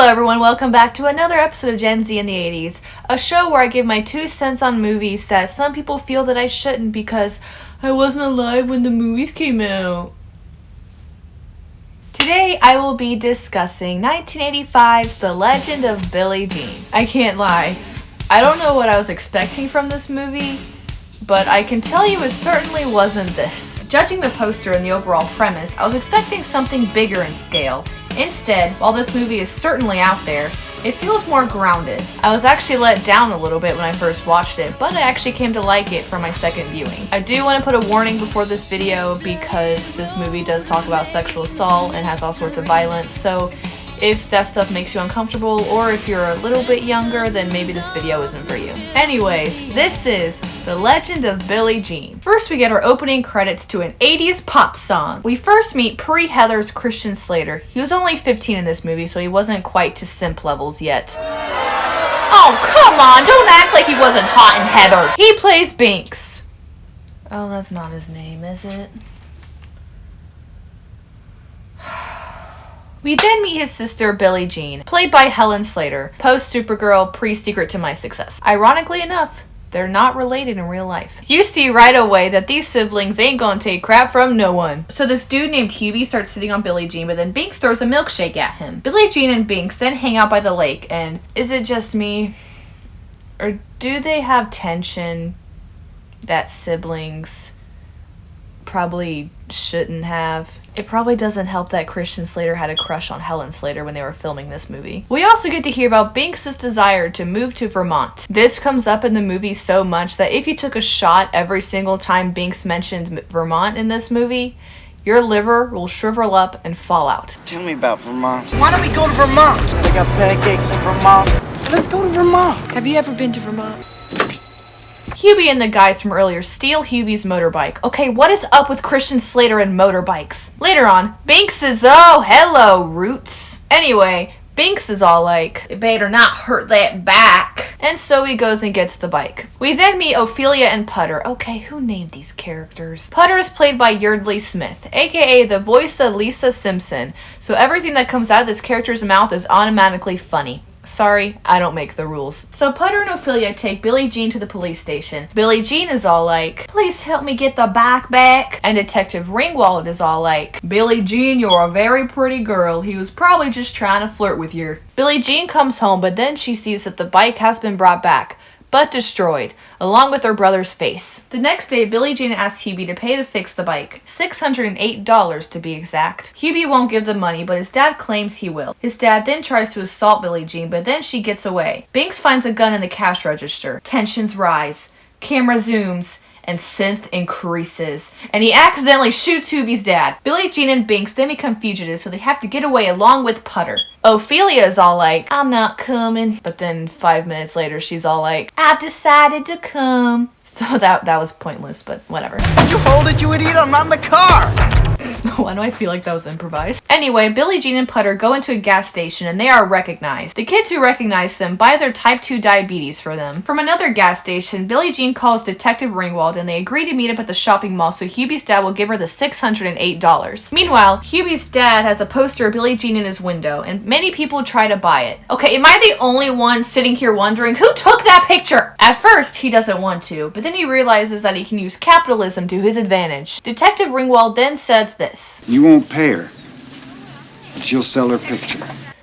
Hello everyone, welcome back to another episode of Gen Z in the 80s, a show where I give my 2 cents on movies that some people feel that I shouldn't because I wasn't alive when the movies came out. Today I will be discussing 1985's The Legend of Billie Jean. I can't lie, I don't know what I was expecting from this movie, but I can tell you it certainly wasn't this. Judging the poster and the overall premise, I was expecting something bigger in scale. Instead, while this movie is certainly out there, it feels more grounded. I was actually let down a little bit when I first watched it, but I actually came to like it for my second viewing. I do want to put a warning before this video because this movie does talk about sexual assault and has all sorts of violence, so if that stuff makes you uncomfortable or if you're a little bit younger, then maybe this video isn't for you. Anyways, this is The Legend of Billie Jean. First, we get our opening credits to an 80s pop song. We first meet pre-Heather's Christian Slater. He was only 15 in this movie, so he wasn't quite to simp levels yet. Oh, come on, don't act like he wasn't hot in Heather's. He plays Binks. Oh, that's not his name, is it? We then meet his sister, Billie Jean, played by Helen Slater, post-Supergirl, pre-Secret to My Success. Ironically enough, they're not related in real life. You see right away that these siblings ain't gonna take crap from no one. So this dude named Hubie starts sitting on Billie Jean, but then Binks throws a milkshake at him. Billie Jean and Binks then hang out by the lake, and is it just me? Or do they have tension that siblings probably shouldn't have? It probably doesn't help that Christian Slater had a crush on Helen Slater when they were filming this movie. We also get to hear about Binks' desire to move to Vermont. This comes up in the movie so much that if you took a shot every single time Binks mentioned Vermont in this movie, your liver will shrivel up and fall out. Tell me about Vermont. Why don't we go to Vermont? They got pancakes in Vermont. Let's go to Vermont. Have you ever been to Vermont? Hubie and the guys from earlier steal Hubie's motorbike. Okay, what is up with Christian Slater and motorbikes? Later on, Binks is, oh, hello, Roots. Anyway, Binks is all like, "You better not hurt that back." And so he goes and gets the bike. We then meet Ophelia and Putter. Okay, who named these characters? Putter is played by Yeardley Smith, aka the voice of Lisa Simpson. So everything that comes out of this character's mouth is automatically funny. Sorry, I don't make the rules. So Putter and Ophelia take Billie Jean to the police station. Billie Jean is all like, "Please help me get the bike back." And Detective Ringwald is all like, "Billie Jean, you're a very pretty girl. He was probably just trying to flirt with you." Billie Jean comes home, but then she sees that the bike has been brought back, but destroyed, along with her brother's face. The next day, Billie Jean asks Hubie to pay to fix the bike, $608 to be exact. Hubie won't give the money, but his dad claims he will. His dad then tries to assault Billie Jean, but then she gets away. Binks finds a gun in the cash register. Tensions rise. Camera zooms. And synth increases, and he accidentally shoots Hubie's dad. Billie Jean and Binks then become fugitives, so they have to get away along with Putter. Ophelia is all like, "I'm not coming," but then 5 minutes later she's all like, "I've decided to come." So that was pointless, but whatever. You hold it, you idiot, I'm not in the car! Why do I feel like that was improvised? Anyway, Billie Jean and Putter go into a gas station and they are recognized. The kids who recognize them buy their type 2 diabetes for them. From another gas station, Billie Jean calls Detective Ringwald and they agree to meet up at the shopping mall so Hubie's dad will give her the $608. Meanwhile, Hubie's dad has a poster of Billie Jean in his window and many people try to buy it. Okay, am I the only one sitting here wondering who took that picture? At first, he doesn't want to, but then he realizes that he can use capitalism to his advantage. Detective Ringwald then says this: "You won't pay her, but you'll sell her picture."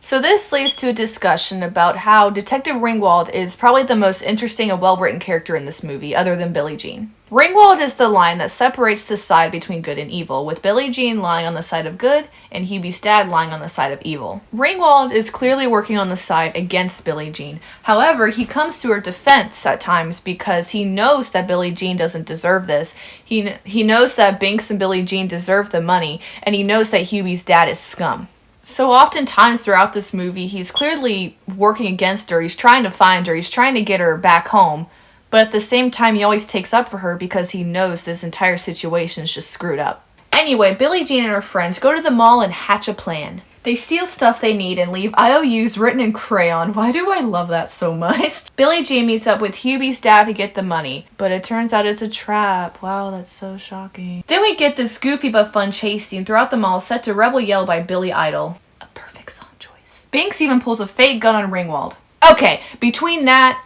So this leads to a discussion about how Detective Ringwald is probably the most interesting and well-written character in this movie, other than Billie Jean. Ringwald is the line that separates the side between good and evil, with Billie Jean lying on the side of good and Hubie's dad lying on the side of evil. Ringwald is clearly working on the side against Billie Jean. However, he comes to her defense at times because he knows that Billie Jean doesn't deserve this. He knows that Binks and Billie Jean deserve the money, and he knows that Hubie's dad is scum. So oftentimes throughout this movie, he's clearly working against her, he's trying to find her, he's trying to get her back home, but at the same time he always takes up for her because he knows this entire situation is just screwed up. Anyway, Billie Jean and her friends go to the mall and hatch a plan. They steal stuff they need and leave IOUs written in crayon. Why do I love that so much? Billie Jean meets up with Hubie's dad to get the money, but it turns out it's a trap. Wow, that's so shocking. Then we get this goofy but fun chase scene throughout the mall set to Rebel Yell by Billy Idol. A perfect song choice. Binks even pulls a fake gun on Ringwald. Okay, between that,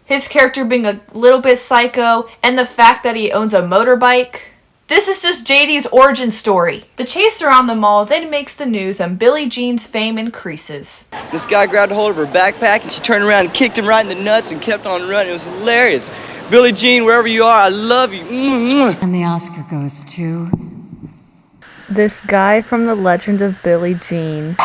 his character being a little bit psycho, and the fact that he owns a motorbike, this is just JD's origin story. The chase around the mall then makes the news and Billie Jean's fame increases. This guy grabbed a hold of her backpack and she turned around and kicked him right in the nuts and kept on running. It was hilarious. Billie Jean, wherever you are, I love you. And the Oscar goes to... This guy from The Legend of Billie Jean.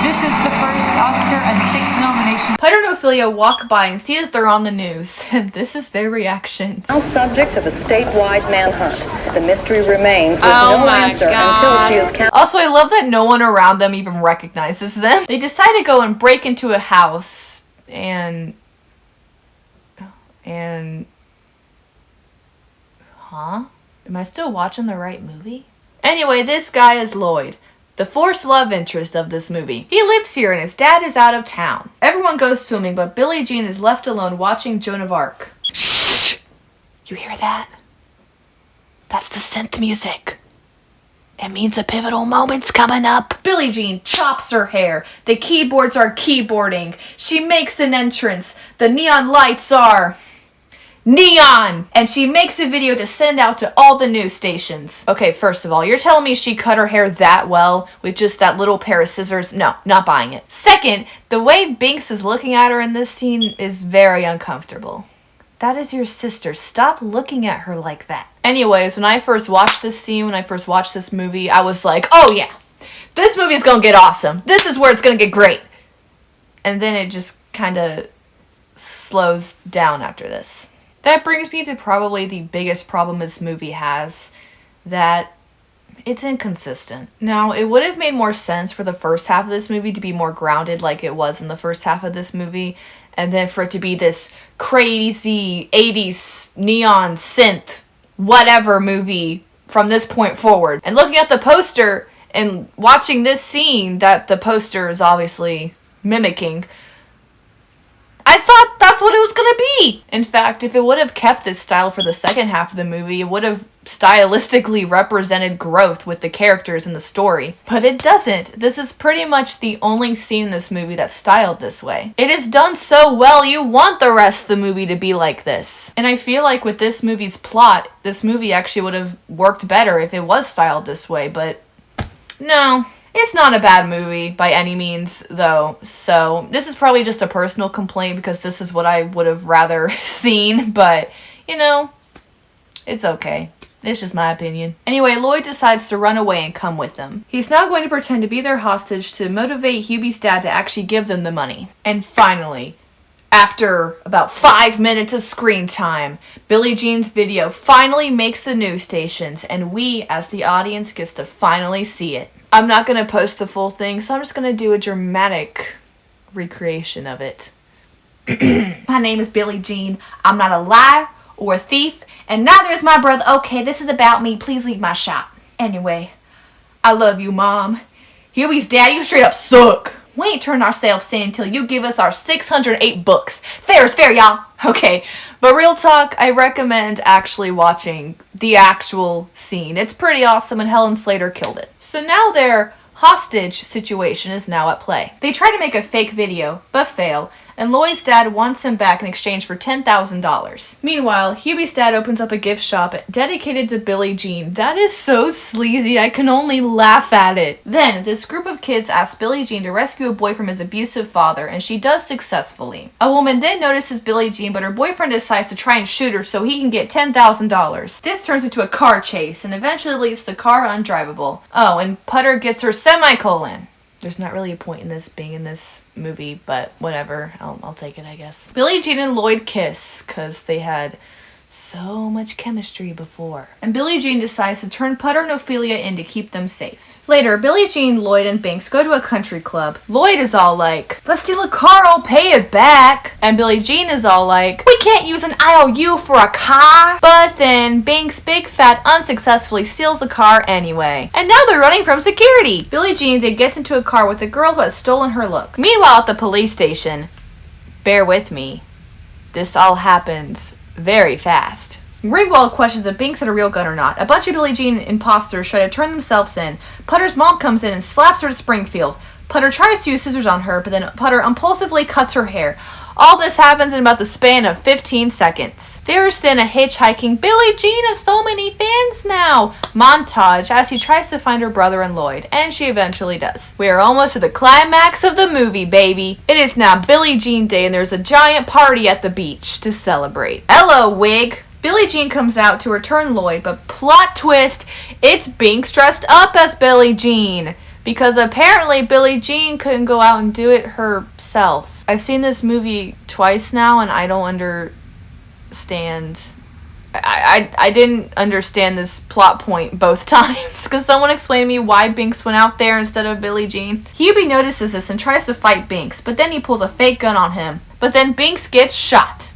This is the first Oscar and 6th nomination. Putter and Ophelia walk by and see that they're on the news, and this is their reaction. Now subject of a statewide manhunt. The mystery remains with Oh no my answer God. until she is counted. Also, I love that no one around them even recognizes them. They decide to go and break into a house, and... Huh? Am I still watching the right movie? Anyway, this guy is Lloyd, the forced love interest of this movie. He lives here and his dad is out of town. Everyone goes swimming, but Billie Jean is left alone watching Joan of Arc. Shh! You hear that? That's the synth music. It means a pivotal moment's coming up. Billie Jean chops her hair. The keyboards are keyboarding. She makes an entrance. The neon lights are... neon! And she makes a video to send out to all the news stations. Okay, first of all, you're telling me she cut her hair that well with just that little pair of scissors? No, not buying it. Second, the way Binks is looking at her in this scene is very uncomfortable. That is your sister. Stop looking at her like that. Anyways, when I first watched this scene, when I first watched this movie, I was like, oh yeah, this movie is gonna get awesome. This is where it's gonna get great. And then it just kind of slows down after this. That brings me to probably the biggest problem this movie has, that it's inconsistent. Now, it would have made more sense for the first half of this movie to be more grounded like it was in the first half of this movie, and then for it to be this crazy 80s neon synth whatever movie from this point forward. And looking at the poster and watching this scene that the poster is obviously mimicking, I thought that's what it was gonna be. In fact, if it would have kept this style for the second half of the movie, it would have stylistically represented growth with the characters in the story. But it doesn't. This is pretty much the only scene in this movie that's styled this way. It is done so well, you want the rest of the movie to be like this. And I feel like with this movie's plot, this movie actually would have worked better if it was styled this way, but no. It's not a bad movie by any means, though, so this is probably just a personal complaint because this is what I would have rather seen, but, you know, it's okay. It's just my opinion. Anyway, Lloyd decides to run away and come with them. He's now going to pretend to be their hostage to motivate Hubie's dad to actually give them the money. And finally, after about 5 minutes of screen time, Billie Jean's video finally makes the news stations, and we, as the audience, gets to finally see it. I'm not going to post the full thing, so I'm just going to do a dramatic recreation of it. My name is Billie Jean. I'm not a liar or a thief, and neither is my brother. Okay, this is about me. Please leave my shop. Anyway, I love you, Mom. Hubie's dad, you straight up suck. We ain't turned ourselves in until you give us our 608 books. Fair is fair, y'all. Okay, but real talk, I recommend actually watching the actual scene. It's pretty awesome and Helen Slater killed it. So now their hostage situation is now at play. They try to make a fake video, but fail, and Lloyd's dad wants him back in exchange for $10,000. Meanwhile, Hubie's dad opens up a gift shop dedicated to Billie Jean. That is so sleazy, I can only laugh at it. Then, this group of kids asks Billie Jean to rescue a boy from his abusive father, and she does successfully. A woman then notices Billie Jean, but her boyfriend decides to try and shoot her so he can get $10,000. This turns into a car chase, and eventually leaves the car undrivable. Oh, and Putter gets her semicolon. There's not really a point in this being in this movie, but whatever. I'll take it, I guess. Billie Jean and Lloyd kiss, because they had so much chemistry before. And Billie Jean decides to turn Putter and Ophelia in to keep them safe. Later, Billie Jean, Lloyd, and Binks go to a country club. Lloyd is all like, let's steal a car, I'll pay it back. And Billie Jean is all like, we can't use an IOU for a car. But then Binks, big fat, unsuccessfully steals the car anyway. And now they're running from security. Billie Jean then gets into a car with a girl who has stolen her look. Meanwhile, at the police station, bear with me, this all happens very fast. Ringwald questions if Binks had a real gun or not. A bunch of Billie Jean imposters try to turn themselves in. Putter's mom comes in and slaps her to Springfield. Putter tries to use scissors on her, but then Putter impulsively cuts her hair. All this happens in about the span of 15 seconds. There's then a hitchhiking Billie Jean has so many fans now montage as he tries to find her brother and Lloyd, and she eventually does. We are almost to the climax of the movie, baby. It is now Billie Jean Day, and there's a giant party at the beach to celebrate. Hello, Wig. Billie Jean comes out to return Lloyd, but plot twist, it's Binks dressed up as Billie Jean. Because apparently Billie Jean couldn't go out and do it herself. I've seen this movie twice now and I don't understand. I didn't understand this plot point both times. Because someone explained to me why Binks went out there instead of Billie Jean. Hubie notices this and tries to fight Binks, but then he pulls a fake gun on him. But then Binks gets shot.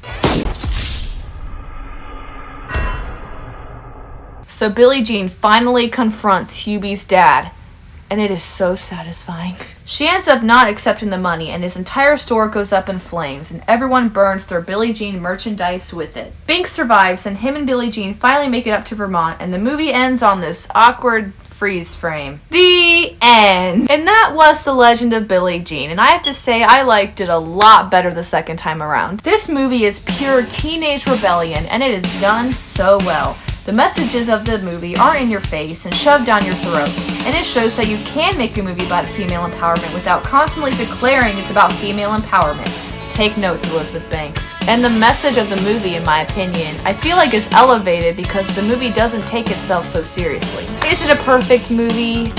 So Billie Jean finally confronts Hubie's dad. And it is so satisfying. She ends up not accepting the money, and his entire store goes up in flames, and everyone burns their Billie Jean merchandise with it. Binks survives, and him and Billie Jean finally make it up to Vermont, and the movie ends on this awkward freeze frame. The end! And that was The Legend of Billie Jean, and I have to say I liked it a lot better the second time around. This movie is pure teenage rebellion, and it is done so well. The messages of the movie aren't in your face and shoved down your throat, and it shows that you can make a movie about female empowerment without constantly declaring it's about female empowerment. Take notes, Elizabeth Banks. And the message of the movie, in my opinion, I feel like is elevated because the movie doesn't take itself so seriously. Is it a perfect movie?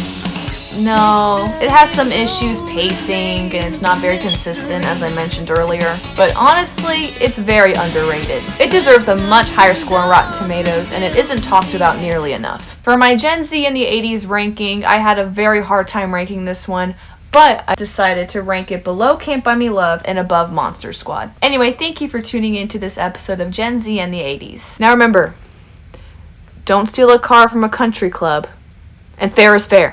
No, it has some issues pacing and it's not very consistent as I mentioned earlier, but honestly, it's very underrated. It deserves a much higher score on Rotten Tomatoes and it isn't talked about nearly enough. For my Gen Z in the 80s ranking, I had a very hard time ranking this one, but I decided to rank it below Can't Buy Me Love and above Monster Squad. Anyway, thank you for tuning in to this episode of Gen Z and the 80s. Now remember, don't steal a car from a country club, and fair is fair.